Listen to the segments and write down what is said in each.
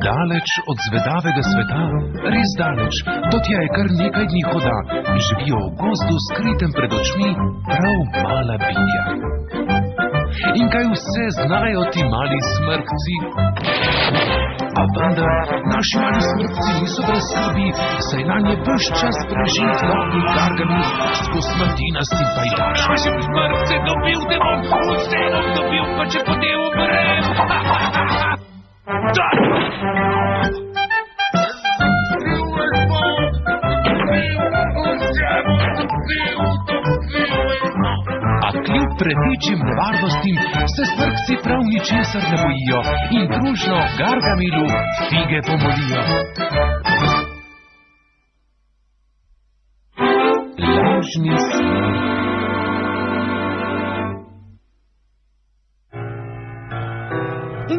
Daleč od zvedavega sveta, res daleč, do tja je kar nekaj dni hoda, živijo v gozdu skritem pred očmi prav mala bitja. In kaj vse znajo ti mali smrkci? A vendar, naši mali smrkci niso brez skrbi, saj nanje ves čas preži tlapni Gargamel skozi smrtinasti pajdaš. Našim smrkce dobil, te bom vseeno dobil, pa če potem umrem. A kljub pretečim nevarnostim se smrkci prav ničesar ne bojijo in družno Gargamelu fige pomolijo. Lažni smrk.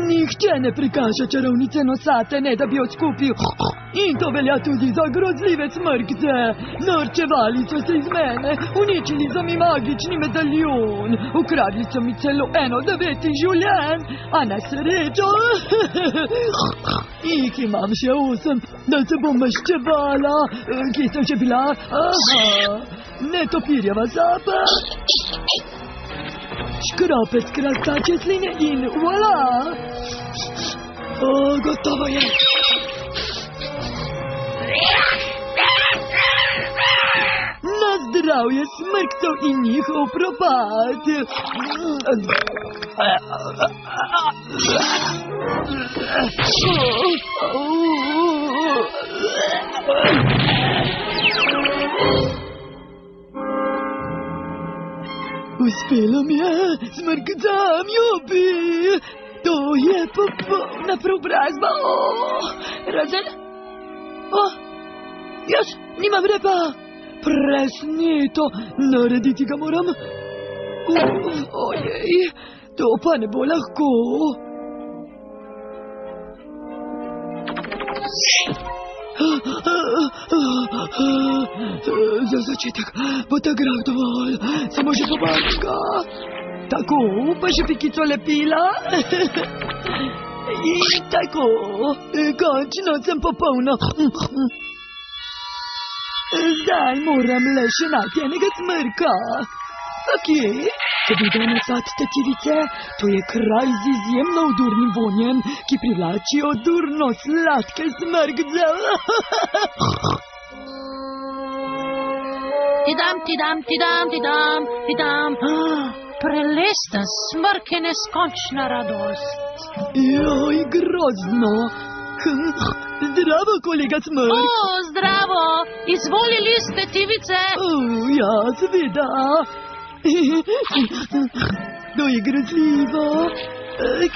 Nihče ne prikaže čarovnice nosate, ne da bi odkupil. In to velja tudi za grozljive smrkce. Norčevali so se iz mene, uničili so mi magični medaljon, ukradli so mi celo 1/9 življenj, a na srečo jih imam še 8, da se bom maščevala. Kje sem še bila? Aha, netopirjeva zapa. Škropec krastače sline in voila! O, gotovo je! Na zdravje smrkcev in njihov propad! Uspelo mi je, smrkcam, jupi! To je popolna preobrazba. Razen? Jaz nimam repa. Presneto, narediti ga moram. Ojej, to pa ne bo lahko. Za začetek bo ta grah dovolj, samo že pobačka. Tako, pa še pikico lepila. In tako, končno sem popolna. Zdaj moram le še najti enega smrka. Kje? Če bi dal nasad tetivice, to je kraj z izjemno odurnim vonjem, ki privlači odurno sladke smrkce. Tidam. Prelesten smrk je neskončna radost. Joj, grozno. Zdravo, kolega smrk. Zdravo. Izvolili ste tetivice? Ja, seveda. To je grozljivo.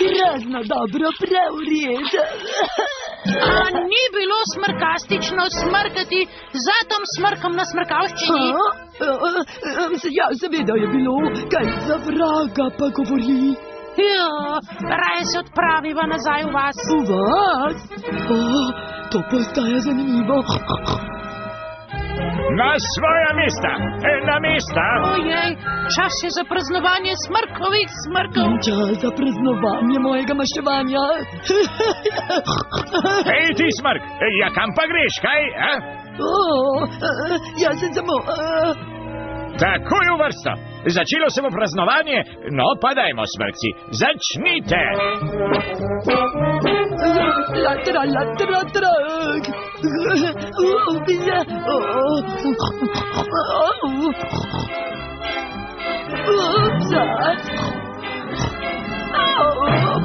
Grozno dobro, prav res. A ni bilo smrkastično smrkati za tam smrkom na smrkavščini? Ja, seveda je bilo. Kaj za vraga pa govori? Ja, raje se odpraviva nazaj v vas. V vas? To postaja zanimivo. Na svoja mesta! Na mesta! Ojej, čas je za praznovanje smrkovih smrkov. Čas za praznovanje mojega maščevanja. Hej, ti smrk, ja kam pa greš, kaj? Jaz sem samo... Takoj v vrsto. Začelo se bo praznovanje, no pa dajmo, smrkci, začnite! Latra.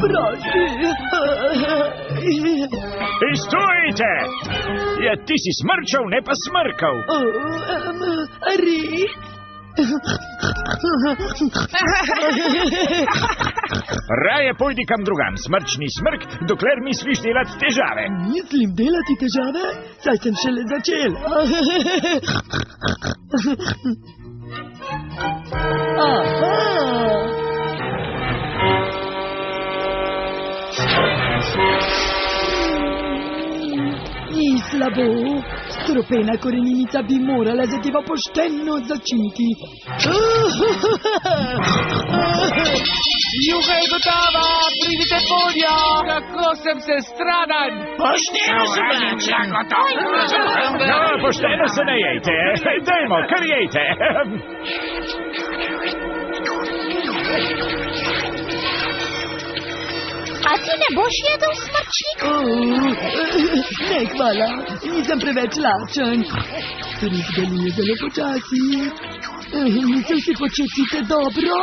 Prosti. Stojite! Ja, ti si smrčev, ne pa smrkov. Res? Raje pojdi kam drugam, smrčni smrk, dokler misliš delati težave. Mislim delati težave? Saj sem šele začela. Aha! Ni slabo. Strupena korenica bi morala zadeva pošteno začeti. Juha je gotova, pridite podja, kako sem se stradan. Pošteno se vrača. No, pošteno se ne jejte. Dajmo, kar jejte. A ti ne boš jedel smrčik? Ne, hvala, nisem preveč lačen. Res deluje zelo počasi. Se vsi počutite dobro?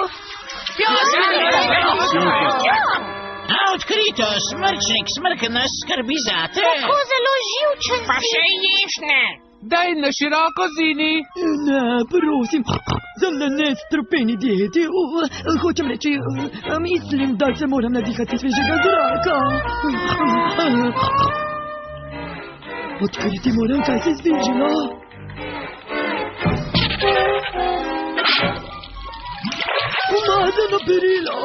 A odkrito, smrčnik smrka nas skrbi zate. Tako zelo živčen Pa si. še ješ ne. Daj na široko, Zini. Ne, prosim, sem na nestrupeni dieti. Hočem reči, mislim, da se moram nadihati svežega zraka. Odkriti moram, kaj se je zvižilo. Umazano perilo.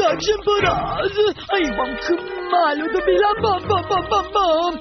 Kakšen poraz. A jih bom kmalu dobila. Bam.